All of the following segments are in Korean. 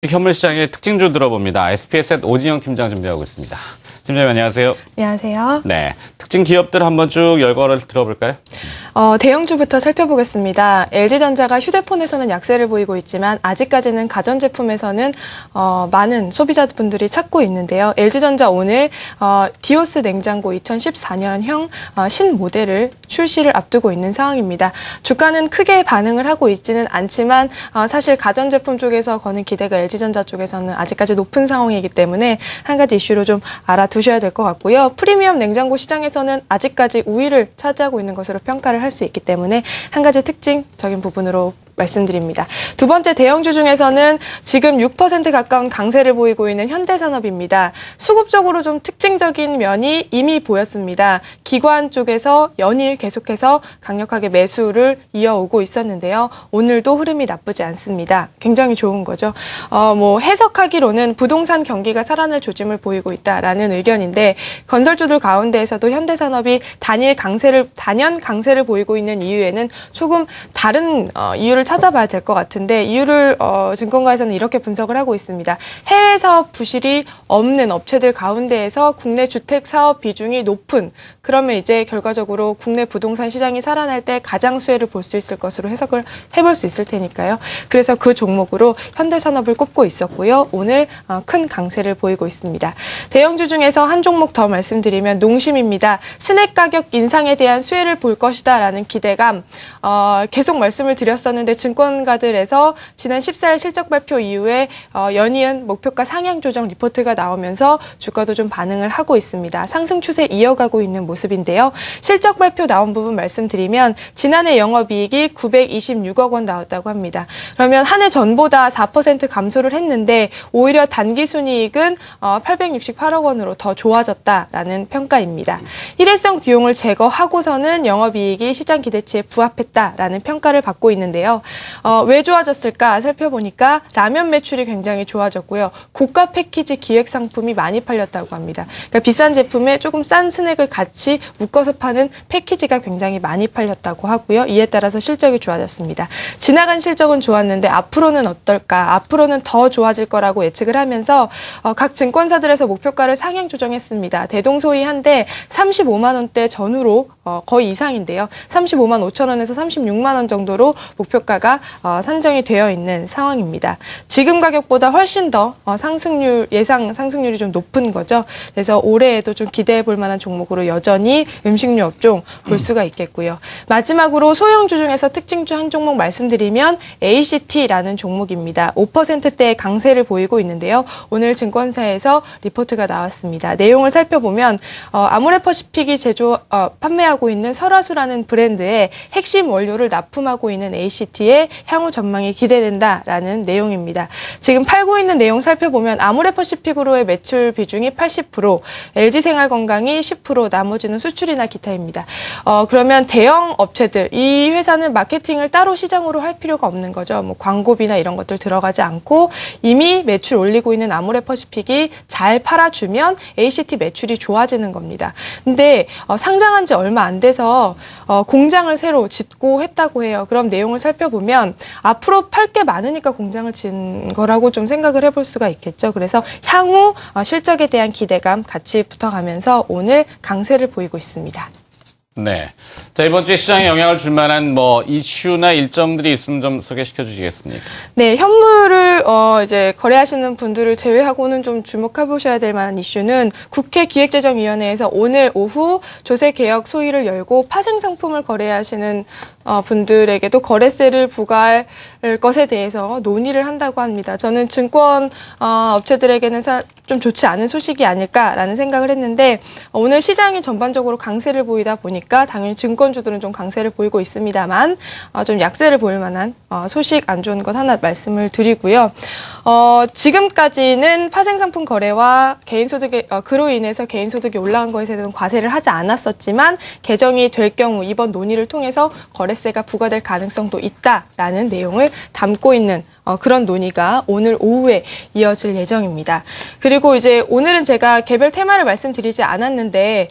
현물시장의 특징주 들어봅니다. SPS의 오진영 팀장 준비하고 있습니다. 팀장님 안녕하세요. 안녕하세요. 네, 특징 기업들 한번 쭉 열거를 들어볼까요? 대형주부터 살펴보겠습니다. LG전자가 휴대폰에서는 약세를 보이고 있지만 아직까지는 가전제품에서는 많은 소비자분들이 찾고 있는데요. LG전자 오늘 디오스 냉장고 2014년형 신모델을 출시를 앞두고 있는 상황입니다. 주가는 크게 반응을 하고 있지는 않지만 사실 가전제품 쪽에서 거는 기대가 LG전자 쪽에서는 아직까지 높은 상황이기 때문에 한 가지 이슈로 좀 알아두셔야 될 것 같고요. 프리미엄 냉장고 시장에서는 아직까지 우위를 차지하고 있는 것으로 평가를 할 수 있기 때문에 한 가지 특징적인 부분으로 말씀드립니다. 두 번째 대형주 중에서는 지금 6% 가까운 강세를 보이고 있는 현대산업입니다. 수급적으로 좀 특징적인 면이 이미 보였습니다. 기관 쪽에서 연일 계속해서 강력하게 매수를 이어오고 있었는데요. 오늘도 흐름이 나쁘지 않습니다. 굉장히 좋은 거죠. 해석하기로는 부동산 경기가 살아날 조짐을 보이고 있다라는 의견인데 건설주들 가운데에서도 현대산업이 단연 강세를 보이고 있는 이유에는 조금 다른 이유를 찾아봐야 될 것 같은데 이유를 증권가에서는 이렇게 분석을 하고 있습니다. 해외 사업 부실이 없는 업체들 가운데에서 국내 주택 사업 비중이 높은 그러면 이제 결과적으로 국내 부동산 시장이 살아날 때 가장 수혜를 볼 수 있을 것으로 해석을 해볼 수 있을 테니까요. 그래서 그 종목으로 현대산업을 꼽고 있었고요. 오늘 큰 강세를 보이고 있습니다. 대형주 중에서 한 종목 더 말씀드리면 농심입니다. 스낵 가격 인상에 대한 수혜를 볼 것이다 라는 기대감 계속 말씀을 드렸었는데 증권가들에서 지난 14일 실적 발표 이후에 연이은 목표가 상향 조정 리포트가 나오면서 주가도 좀 반응을 하고 있습니다. 상승 추세 이어가고 있는 모습인데요. 실적 발표 나온 부분 말씀드리면 지난해 영업이익이 926억 원 나왔다고 합니다. 그러면 한 해 전보다 4% 감소를 했는데 오히려 단기순이익은 868억 원으로 더 좋아졌다라는 평가입니다. 일회성 비용을 제거하고서는 영업이익이 시장 기대치에 부합했다라는 평가를 받고 있는데요. 왜 좋아졌을까 살펴보니까 라면 매출이 굉장히 좋아졌고요. 고가 패키지 기획 상품이 많이 팔렸다고 합니다. 그러니까 비싼 제품에 조금 싼 스낵을 같이 묶어서 파는 패키지가 굉장히 많이 팔렸다고 하고요. 이에 따라서 실적이 좋아졌습니다. 지나간 실적은 좋았는데 앞으로는 어떨까? 앞으로는 더 좋아질 거라고 예측을 하면서 각 증권사들에서 목표가를 상향 조정했습니다. 대동소이한데 35만 원대 전후로 거의 이상인데요. 35만 5천 원에서 36만 원 정도로 목표가가 산정이 되어 있는 상황입니다. 지금 가격보다 훨씬 더 예상 상승률이 좀 높은 거죠. 그래서 올해에도 좀 기대해 볼 만한 종목으로 여전히 음식료 업종 볼 수가 있겠고요. 마지막으로 소형주 중에서 특징주 한 종목 말씀드리면 ACT라는 종목입니다. 5%대의 강세를 보이고 있는데요. 오늘 증권사에서 리포트가 나왔습니다. 내용을 살펴보면 아모레퍼시픽이 판매하고 있는 설화수라는 브랜드의 핵심 원료를 납품하고 있는 ACT의 향후 전망이 기대된다라는 내용입니다. 지금 팔고 있는 내용 살펴보면 아모레퍼시픽으로의 매출 비중이 80%, LG생활건강이 10%, 나머지는 수출이나 기타입니다. 그러면 대형 업체들, 이 회사는 마케팅을 따로 시장으로 할 필요가 없는 거죠. 광고비나 이런 것들 들어가지 않고 이미 매출 올리고 있는 아모레퍼시픽이 잘 팔아주면 ACT 매출이 좋아지는 겁니다. 근데 상장한 지 얼마 안 돼서 공장을 새로 짓고 했다고 해요. 그럼 내용을 살펴보면 앞으로 팔 게 많으니까 공장을 짓는 거라고 좀 생각을 해볼 수가 있겠죠. 그래서 향후 실적에 대한 기대감 같이 붙어가면서 오늘 강세를 보이고 있습니다. 네. 자, 이번 주에 시장에 영향을 줄 만한 이슈나 일정들이 있으면 좀 소개시켜 주시겠습니까? 네, 현물을 이제 거래하시는 분들을 제외하고는 좀 주목해 보셔야 될 만한 이슈는 국회 기획재정위원회에서 오늘 오후 조세개혁 소위를 열고 파생 상품을 거래하시는 분들에게도 거래세를 부과할 것에 대해서 논의를 한다고 합니다. 저는 증권 업체들에게는 좀 좋지 않은 소식이 아닐까라는 생각을 했는데 오늘 시장이 전반적으로 강세를 보이다 보니까 당연히 증권주들은 좀 강세를 보이고 있습니다만 좀 약세를 보일 만한 소식 안 좋은 것 하나 말씀을 드리고요. 지금까지는 파생상품 거래와 개인소득에 그로 인해서 개인소득이 올라간 것에 대해서는 과세를 하지 않았었지만 개정이 될 경우 이번 논의를 통해서 거래세가 부과될 가능성도 있다라는 내용을 담고 있는 그런 논의가 오늘 오후에 이어질 예정입니다. 그리고 이제 오늘은 제가 개별 테마를 말씀드리지 않았는데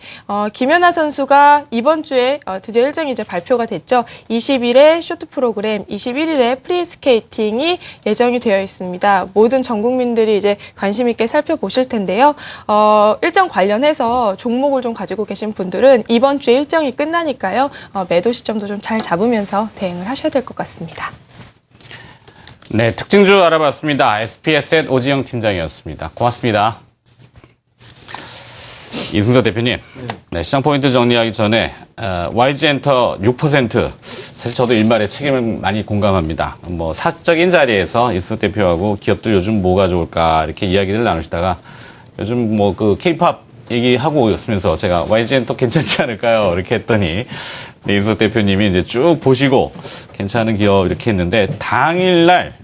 김연아 선수가 이번 주에 드디어 일정이 이제 발표가 됐죠. 20일에 쇼트 프로그램, 21일에 프리스케이팅이 예정이 되어 있습니다. 모든 전 국민들이 이제 관심 있게 살펴보실 텐데요. 일정 관련해서 종목을 좀 가지고 계신 분들은 이번 주에 일정이 끝나니까요. 매도 시점도 좀 잘 잡으면서 대응을 하셔야 될 것 같습니다. 네, 특징주 알아봤습니다. SPS의 오지영 팀장이었습니다. 고맙습니다. 이승서 대표님, 네, 시장 포인트 정리하기 전에 YG엔터 6% 사실 저도 일말의 책임을 많이 공감합니다. 뭐 사적인 자리에서 이승서 대표하고 기업들 요즘 뭐가 좋을까 이렇게 이야기를 나누시다가 요즘 뭐 그 K-팝 얘기하고 있으면서 제가 YG엔터 괜찮지 않을까요? 이렇게 했더니 네, 이승서 대표님이 이제 쭉 보시고 괜찮은 기업 이렇게 했는데 당일날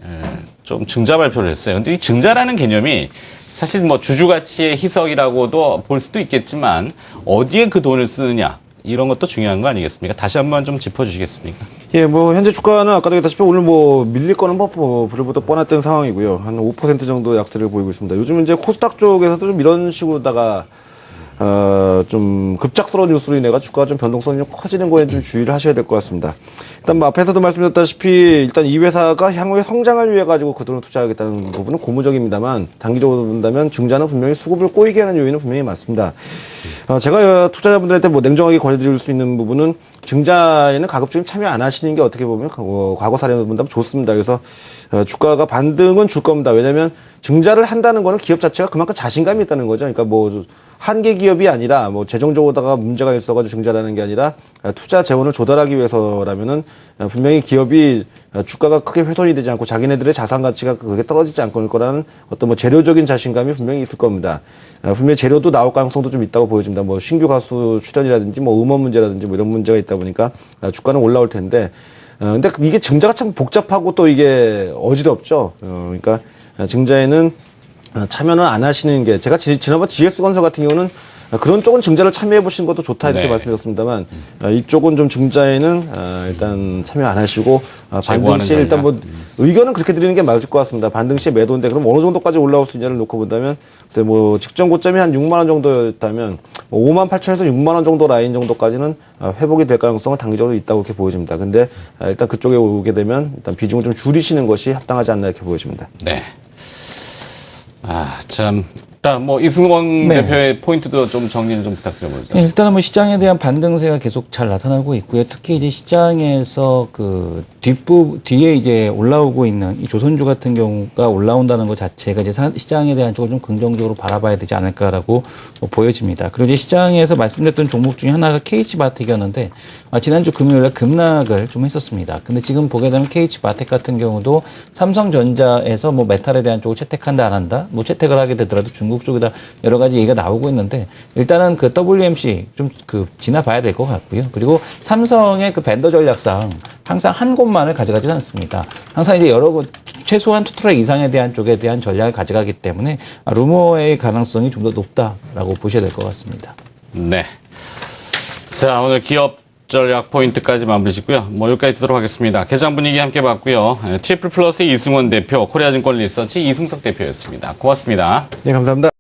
좀 증자 발표를 했어요. 근데 이 증자라는 개념이 사실 뭐 주주가치의 희석이라고도 볼 수도 있겠지만 어디에 그 돈을 쓰느냐 이런 것도 중요한 거 아니겠습니까? 다시 한번 좀 짚어주시겠습니까? 예, 뭐 현재 주가는 아까도 얘기했다시피 오늘 뭐 밀릴 거는 불보다 뻔했던 상황이고요. 한 5% 정도 약세를 보이고 있습니다. 요즘 이제 코스닥 쪽에서도 좀 이런 식으로다가 좀 급작스러운 뉴스로 인해가 주가가 좀 변동성이 좀 커지는 거에 좀 주의를 하셔야 될 것 같습니다. 일단 뭐 앞에서도 말씀드렸다시피 일단 이 회사가 향후에 성장을 위해 가지고 그 돈을 투자하겠다는 부분은 고무적입니다만 단기적으로 본다면 증자는 분명히 수급을 꼬이게 하는 요인은 분명히 맞습니다. 제가 투자자분들한테 뭐 냉정하게 권해드릴 수 있는 부분은 증자에는 가급적 참여 안 하시는 게 어떻게 보면 과거 사례를 본다면 좋습니다. 그래서 주가가 반등은 줄 겁니다. 왜냐하면 증자를 한다는 거는 기업 자체가 그만큼 자신감이 있다는 거죠. 그러니까 뭐 한계 기업이 아니라 뭐 재정적으로다가 문제가 있어가지고 증자라는 게 아니라 투자 재원을 조달하기 위해서라면은 분명히 기업이 주가가 크게 훼손이 되지 않고 자기네들의 자산 가치가 그게 떨어지지 않고 올 거라는 어떤 뭐 재료적인 자신감이 분명히 있을 겁니다. 분명히 재료도 나올 가능성도 좀 있다고 보여집니다. 뭐 신규 가수 출연이라든지 뭐 음원 문제라든지 뭐 이런 문제가 있다 보니까 주가는 올라올 텐데 근데 이게 증자가 참 복잡하고 또 이게 어지럽죠. 그러니까 증자에는 참여는 안 하시는 게 제가 지난번 GS건설 같은 경우는 그런 쪽은 증자를 참여해 보시는 것도 좋다 이렇게 네. 말씀드렸습니다만 이쪽은 좀 증자에는 일단 참여 안 하시고 반등 시에 일단 뭐 의견은 그렇게 드리는 게 맞을 것 같습니다. 반등 시에 매도인데 그럼 어느 정도까지 올라올 수 있냐를 놓고 본다면 그때 뭐 직전 고점이 한 6만 원 정도였다면 5만 8천에서 6만 원 정도 라인 정도까지는 회복이 될 가능성은 단기적으로 있다고 이렇게 보여집니다. 근데 일단 그쪽에 오게 되면 일단 비중을 좀 줄이시는 것이 합당하지 않나 이렇게 보여집니다. 네. 참, 일단 뭐 이승원 네. 대표의 포인트도 좀 정리를 좀 부탁드려봅니다. 일단은 뭐 시장에 대한 반등세가 계속 잘 나타나고 있고요. 특히 이제 시장에서 그 뒤에 이제 올라오고 있는 이 조선주 같은 경우가 올라온다는 것 자체가 이제 시장에 대한 쪽을 좀 긍정적으로 바라봐야 되지 않을까라고 보여집니다. 그리고 이제 시장에서 말씀드렸던 종목 중에 하나가 KH바텍이었는데 지난주 금요일에 급락을 좀 했었습니다. 근데 지금 보게 되면 KH바텍 같은 경우도 삼성전자에서 뭐 메탈에 대한 쪽을 채택한다 안 한다, 뭐 채택을 하게 되더라도 중국 쪽에다 여러 가지 얘기가 나오고 있는데 일단은 그 WMC 좀 그 지나봐야 될 것 같고요. 그리고 삼성의 그 벤더 전략상 항상 한 곳만을 가져가지 않습니다. 항상 이제 여러 곳 최소한 투 트랙 이상에 대한 쪽에 대한 전략을 가져가기 때문에 루머의 가능성이 좀 더 높다라고 보셔야 될 것 같습니다. 네. 자, 오늘 기업 전략 포인트까지 마무리 짓고요. 뭐 여기까지 듣도록 하겠습니다. 개장 분위기 함께 봤고요. 트리플 플러스 이승원 대표, 코리아증권 리서치 이승석 대표였습니다. 고맙습니다. 네, 감사합니다.